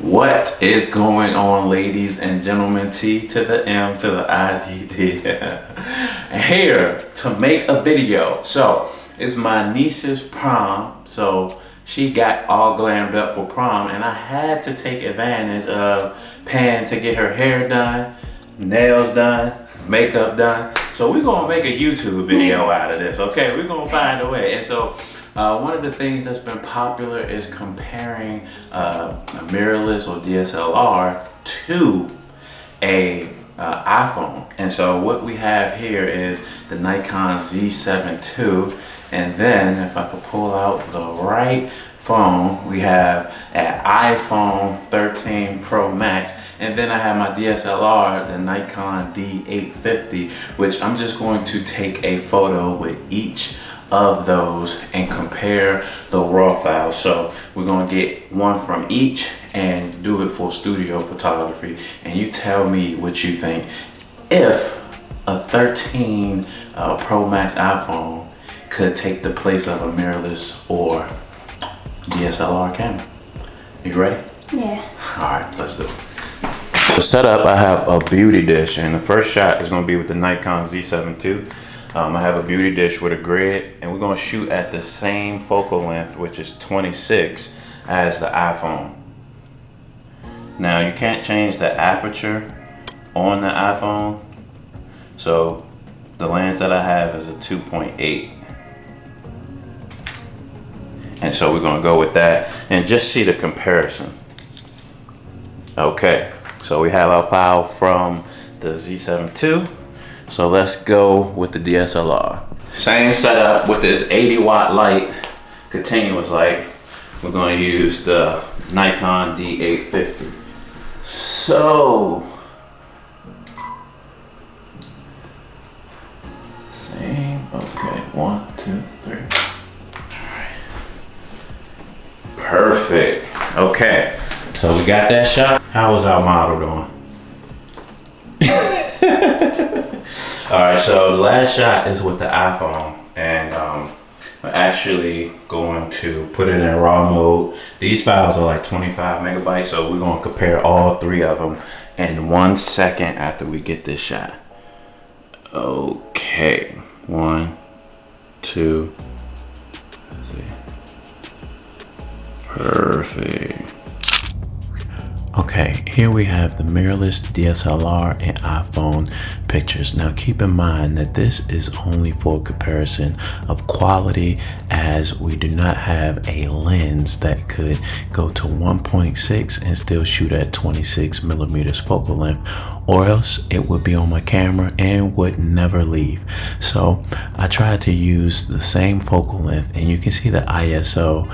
What is going on, ladies and gentlemen? T to the M to the IDD. Here to make a video. So it's my niece's prom. So she got all glammed up for prom, and I had to take advantage of paying to get her hair done, nails done, makeup done. So we're gonna make a YouTube video out of this. Okay, we're gonna find a way. And so one of the things that's been popular is comparing a mirrorless or DSLR to a iPhone. And so what we have here is the Nikon Z7II, and then if I could pull out the right phone, we have an iPhone 13 Pro Max, and then I have my DSLR, the Nikon D850, which I'm just going to take a photo with each of those and compare the raw files. So we're gonna get one from each and do it for studio photography, and you tell me what you think. If a 13 Pro Max iPhone could take the place of a mirrorless or DSLR camera. You ready? Yeah. All right, let's do it. To set up, I have a beauty dish, and the first shot is gonna be with the Nikon Z7II. I have a beauty dish with a grid, and we're gonna shoot at the same focal length, which is 26 as the iPhone. Now you can't change the aperture on the iPhone, so the lens that I have is a 2.8. And so we're gonna go with that and just see the comparison. Okay, so we have our file from the Z7II. So let's go with the DSLR. Same setup with this 80-watt light, continuous light. We're going to use the Nikon D850. So, same, okay, 1, 2, 3. All right. Perfect, okay. So we got that shot. How was our model doing? All right, so the last shot is with the iPhone, and I'm actually going to put it in RAW mode. These files are like 25 megabytes, so we're going to compare all three of them in 1 second after we get this shot. Okay, 1, 2, perfect. Okay, here we have the mirrorless DSLR and iPhone pictures. Now keep in mind that this is only for comparison of quality, as we do not have a lens that could go to 1.6 and still shoot at 26 millimeters focal length, or else it would be on my camera and would never leave. So I tried to use the same focal length, and you can see the ISO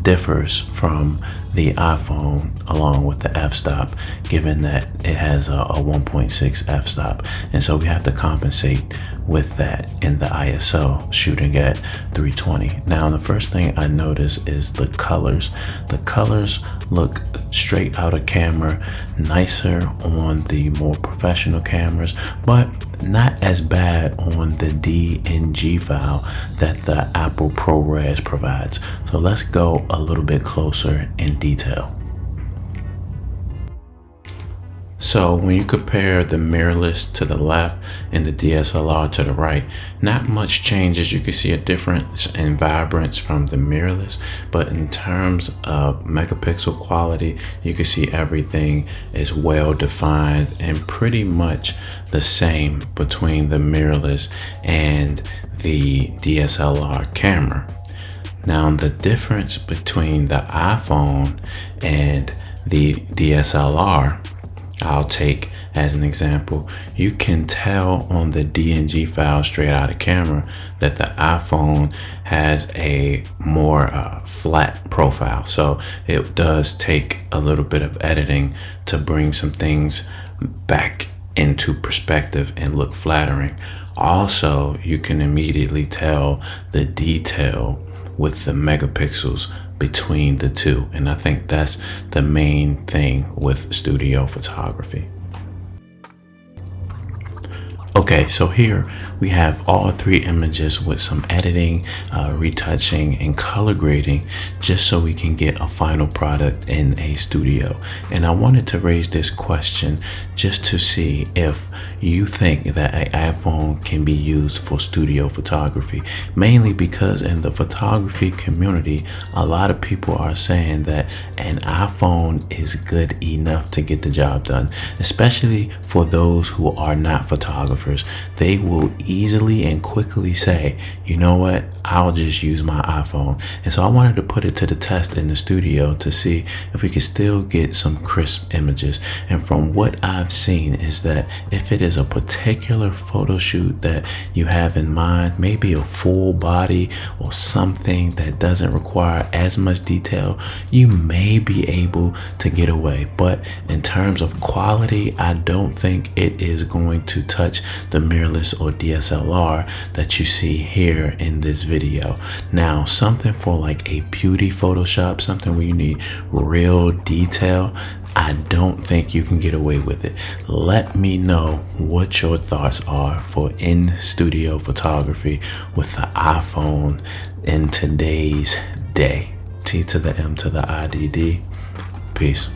differs from the iPhone along with the f-stop, given that it has a 1.6 f-stop, and so we have to compensate with that in the ISO, shooting at 320. Now the first thing I notice is the colors. The colors look straight out of camera, nicer on the more professional cameras, but not as bad on the DNG file that the Apple ProRes provides. So let's go a little bit closer in detail. So when you compare the mirrorless to the left and the DSLR to the right, not much changes. You can see a difference in vibrance from the mirrorless, but in terms of megapixel quality, you can see everything is well defined and pretty much the same between the mirrorless and the DSLR camera. Now the difference between the iPhone and the DSLR, I'll take as an example. You can tell on the DNG file straight out of camera that the iPhone has a more flat profile. So it does take a little bit of editing to bring some things back into perspective and look flattering. Also, you can immediately tell the detail with the megapixels between the two, and I think that's the main thing with studio photography. Okay, so here we have all three images with some editing, retouching, and color grading, just so we can get a final product in a studio. And I wanted to raise this question just to see if you think that an iPhone can be used for studio photography, mainly because in the photography community, a lot of people are saying that an iPhone is good enough to get the job done, especially for those who are not photographers. They will easily and quickly say, you know what, I'll just use my iPhone. And so I wanted to put it to the test in the studio to see if we could still get some crisp images. And from what I've seen is that if it is a particular photo shoot that you have in mind, maybe a full body or something that doesn't require as much detail, you may be able to get away. But in terms of quality, I don't think it is going to touch the mirrorless or DSLR that you see here in this video. Now, something for like a beauty Photoshop, something where you need real detail, I don't think you can get away with it. Let me know what your thoughts are for in-studio photography with the iPhone in today's day. T to the M to the IDD. Peace.